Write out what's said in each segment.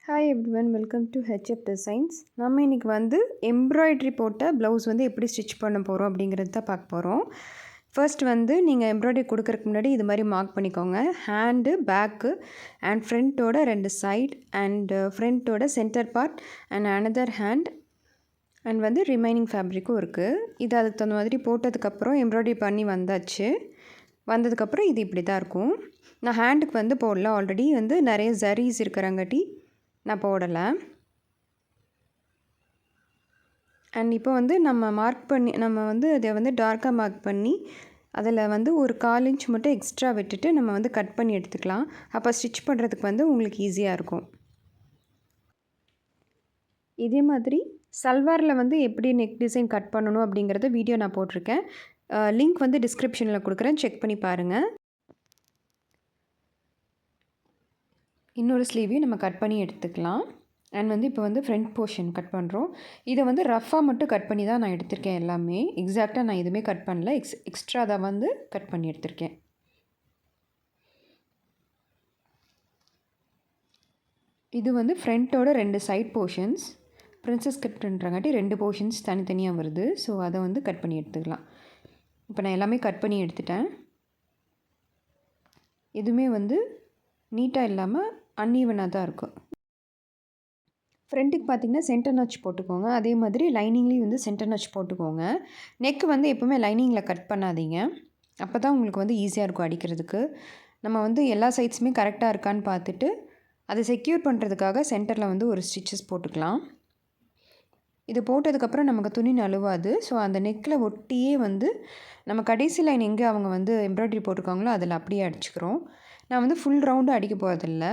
Hi everyone, welcome to HF designs. நம்ம இன்றைக்கி வந்து எம்ப்ராய்ட்ரி போட்ட ப்ளவுஸ் வந்து எப்படி ஸ்டிச் பண்ண போகிறோம் அப்படிங்கிறது தான் பார்க்க போகிறோம். ஃபர்ஸ்ட் வந்து நீங்கள் எம்ப்ராய்ட்ரி கொடுக்கறதுக்கு முன்னாடி இது மாதிரி மார்க் பண்ணிக்கோங்க. ஹேண்டு, பேக்கு அண்ட் ஃப்ரண்ட்டோட 2 சைட் அண்ட் ஃப்ரண்ட்டோட centre part and another hand and வந்து ரிமைனிங் ஃபேப்ரிக்கும் இருக்குது. இது அதுக்கு தகுந்த மாதிரி போட்டதுக்கப்புறம் எம்ப்ராய்ட்ரி பண்ணி வந்ததுக்கப்புறம் இது இப்படி தான் இருக்கும். நான் ஹேண்டுக்கு வந்து போடல, ஆல்ரெடி வந்து நிறைய ஜரீஸ் இருக்கிறங்காட்டி நான் போடலை. அண்ட் இப்போ வந்து நம்ம வந்து அதை வந்து டார்க்காக மார்க் பண்ணி அதில் வந்து ஒரு 1/4 இன்ச் மட்டும் எக்ஸ்ட்ரா விட்டுட்டு நம்ம வந்து கட் பண்ணி எடுத்துக்கலாம். அப்போ ஸ்டிச் பண்ணுறதுக்கு வந்து உங்களுக்கு ஈஸியாக இருக்கும். இதே மாதிரி சல்வாரில் வந்து எப்படி நெக் டிசைன் கட் பண்ணணும் அப்படிங்கிறத வீடியோ நான் போட்டிருக்கேன். லிங்க் வந்து டிஸ்கிரிப்ஷனில் கொடுக்குறேன், செக் பண்ணி பாருங்கள். இன்னொரு ஸ்லீவையும் நம்ம கட் பண்ணி எடுத்துக்கலாம். அண்ட் வந்து இப்போ வந்து ஃப்ரண்ட் போர்ஷன் கட் பண்ணுறோம். இதை வந்து ரஃப்பாக மட்டும் கட் பண்ணி தான் நான் எடுத்திருக்கேன். எல்லாமே எக்ஸாக்டாக நான் எதுவுமே கட் பண்ணல, எக்ஸ்ட்ரா தான் வந்து கட் பண்ணி எடுத்திருக்கேன். இது வந்து ஃப்ரண்ட்டோட 2 சைட் போர்ஷன்ஸ் ப்ரின்சஸ் கட் பண்ணுறங்காட்டி 2 போர்ஷன்ஸ் தனித்தனியாக வருது. ஸோ அதை வந்து கட் பண்ணி எடுத்துக்கலாம். இப்போ நான் எல்லாமே கட் பண்ணி எடுத்துட்டேன். எதுவுமே வந்து நீட்டாக இல்லாமல் அன்ஈவனாக தான் இருக்கும். ஃப்ரண்ட்டுக்கு பார்த்திங்கன்னா சென்டர் நாச் போட்டுக்கோங்க. அதே மாதிரி லைனிங்லேயும் வந்து சென்டர் நாச் போட்டுக்கோங்க. நெக்கு வந்து எப்போவுமே லைனிங்கில் கட் பண்ணாதீங்க. அப்போ தான் உங்களுக்கு வந்து ஈஸியாக இருக்கும் அடிக்கிறதுக்கு. நம்ம வந்து எல்லா சைட்ஸுமே கரெக்டாக இருக்கான்னு பார்த்துட்டு அதை செக்யூர் பண்ணுறதுக்காக சென்டரில் வந்து ஒரு ஸ்டிச்சஸ் போட்டுக்கலாம். இது போட்டதுக்கப்புறம் நமக்கு துணி நழுவாது. ஸோ அந்த நெக்கில் ஒட்டியே வந்து நம்ம கடைசி லைன் எங்கே அவங்க வந்து எம்ப்ராய்ட்ரி போட்டிருக்காங்களோ அதில் அப்படியே அடிச்சுக்கிறோம். நான் வந்து ஃபுல் ரவுண்டு அடிக்க போகிறதில்ல,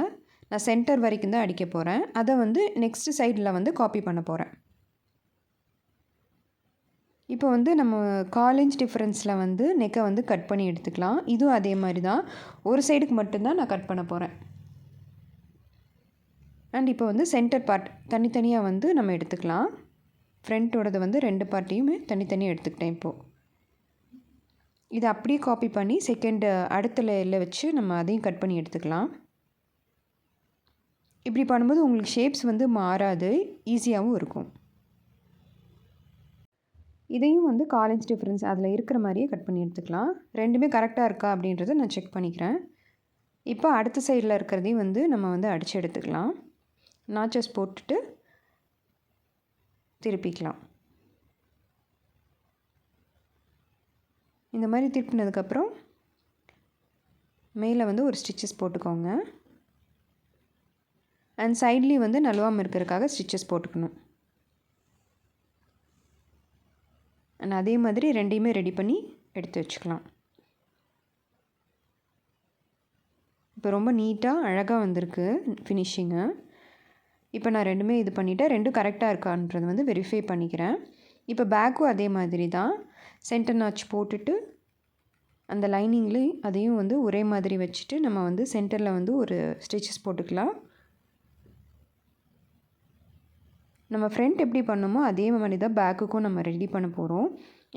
நான் சென்டர் வரைக்கும் தான் அடிக்க போகிறேன். அதை வந்து நெக்ஸ்ட் சைடில் வந்து காப்பி பண்ண போகிறேன். இப்போ வந்து நம்ம 1/4 இன்ச் டிஃப்ரென்ஸில் வந்து நெக்கை வந்து கட் பண்ணி எடுத்துக்கலாம். இதுவும் அதே மாதிரி தான், ஒரு சைடுக்கு மட்டும்தான் நான் கட் பண்ண போகிறேன். அண்ட் இப்போ வந்து சென்டர் பார்ட் தனித்தனியாக வந்து நம்ம எடுத்துக்கலாம். ஃப்ரண்ட்டோடது வந்து 2 பார்ட்டையுமே தனித்தனியாக எடுத்துக்கிட்டேன். இப்போது இதை அப்படியே காப்பி பண்ணி அடுத்த லேயரில் வச்சு நம்ம அதையும் கட் பண்ணி எடுத்துக்கலாம். இப்படி பண்ணும்போது உங்களுக்கு ஷேப்ஸ் வந்து மாறாது, ஈஸியாகவும் இருக்கும். இதையும் வந்து 1/4 இன்ச் டிஃப்ரென்ஸ் அதில் இருக்கிற மாதிரியே கட் பண்ணி எடுத்துக்கலாம். ரெண்டுமே கரெக்டாக இருக்கா அப்படின்றத நான் செக் பண்ணிக்கிறேன். இப்போ அடுத்த சைடில் இருக்கிறதையும் வந்து நம்ம வந்து அடித்து எடுத்துக்கலாம். நாச்சஸ் போட்டுட்டு திருப்பிக்கலாம். இந்த மாதிரி திருப்பினதுக்கப்புறம் மேலே வந்து ஒரு ஸ்டிச்சஸ் போட்டுக்கோங்க. அண்ட் சைட்லேயும் வந்து நழுவாமல் இருக்கிறதுக்காக ஸ்டிச்சஸ் போட்டுக்கணும். அண்ட் அதே மாதிரி ரெண்டையுமே ரெடி பண்ணி எடுத்து வச்சுக்கலாம். இப்போ ரொம்ப நீட்டாக அழகாக வந்திருக்கு ஃபினிஷிங்கு. இப்போ நான் ரெண்டுமே இது பண்ணிவிட்டேன். ரெண்டும் கரெக்டாக இருக்கான்றது வந்து வெரிஃபை பண்ணிக்கிறேன். இப்போ பேக்கும் அதே மாதிரி தான் சென்டர் நாச் போட்டுட்டு அந்த லைனிங்லேயும் அதையும் வந்து ஒரே மாதிரி வச்சுட்டு நம்ம வந்து சென்டரில் வந்து ஒரு ஸ்டிச்சஸ் போட்டுக்கலாம். நம்ம ஃப்ரண்ட் எப்படி பண்ணோமோ அதே மாதிரி தான் பேக்குக்கும் நம்ம ரெடி பண்ண போகிறோம்.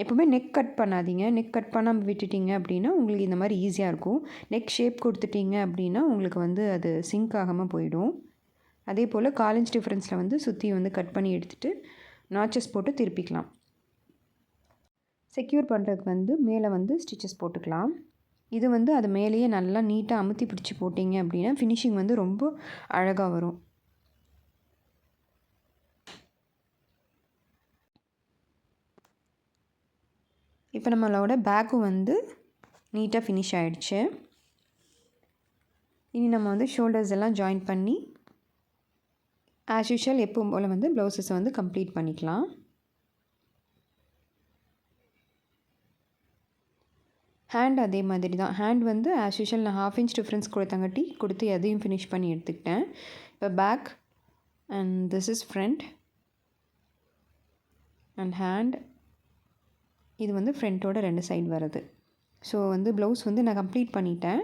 எப்போவுமே நெக் கட் பண்ணாதீங்க. நெக் கட் பண்ணாமல் விட்டுட்டிங்க அப்படின்னா உங்களுக்கு இந்த மாதிரி ஈஸியாக இருக்கும். நெக் ஷேப் கொடுத்துட்டிங்க அப்படின்னா உங்களுக்கு வந்து அது சிங்க் ஆகாமல் போயிடும். அதே போல் 1/4 இன்ச் டிஃப்ரென்ஸில் வந்து சுற்றி வந்து கட் பண்ணி எடுத்துகிட்டு நாச்சஸ் போட்டு திருப்பிக்கலாம். செக்யூர் பண்ணுறதுக்கு வந்து மேலே வந்து ஸ்டிச்சஸ் போட்டுக்கலாம். இது வந்து அது மேலேயே நல்லா நீட்டாக அமுத்தி பிடிச்சி போட்டிங்க அப்படின்னா ஃபினிஷிங் வந்து ரொம்ப அழகாக வரும். இப்போ நம்மளோட பேக்கும் வந்து நீட்டாக ஃபினிஷ் ஆகிடுச்சு. இனி நம்ம வந்து ஷோல்டர்ஸ் எல்லாம் ஜாயின் பண்ணி ஆஸ் யூஷுவல் எப்பவும் போல் வந்து ப்ளவுஸஸை வந்து கம்ப்ளீட் பண்ணிக்கலாம். ஹேண்ட் அதே மாதிரி தான். ஹேண்ட் வந்து ஆஸ் யூஷுவல் நான் 1/2 இன்ச் டிஃப்ரென்ஸ் கொடுத்து எதையும் ஃபினிஷ் பண்ணி எடுத்துக்கிட்டேன். இப்போ back and this is front and hand. இது வந்து ஃப்ரண்ட்டோட 2 சைடு வருது. ஸோ வந்து ப்ளவுஸ் வந்து நான் கம்ப்ளீட் பண்ணிட்டேன்.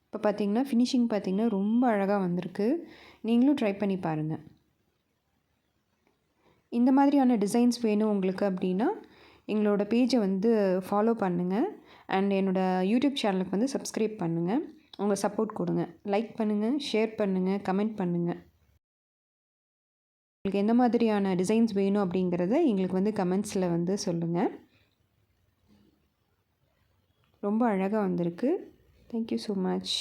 இப்போ பார்த்திங்கன்னா ஃபினிஷிங் பார்த்திங்கன்னா ரொம்ப அழகாக வந்திருக்கு. நீங்களும் ட்ரை பண்ணி பாருங்கள். இந்த மாதிரியான டிசைன்ஸ் வேணும் உங்களுக்கு அப்படின்னா எங்களோட பேஜை வந்து ஃபாலோ பண்ணுங்கள். அண்ட் என்னோடய யூடியூப் சேனலுக்கு வந்து சப்ஸ்கிரைப் பண்ணுங்கள். உங்கள் சப்போர்ட் கொடுங்க. லைக் பண்ணுங்கள், ஷேர் பண்ணுங்கள், கமெண்ட் பண்ணுங்கள். உங்களுக்கு எந்த மாதிரியான டிசைன்ஸ் வேணும் அப்படிங்கிறத எங்களுக்கு வந்து கமெண்ட்ஸில் வந்து சொல்லுங்கள். ரொம்ப அழகாக வந்திருக்கு. Thank you so much.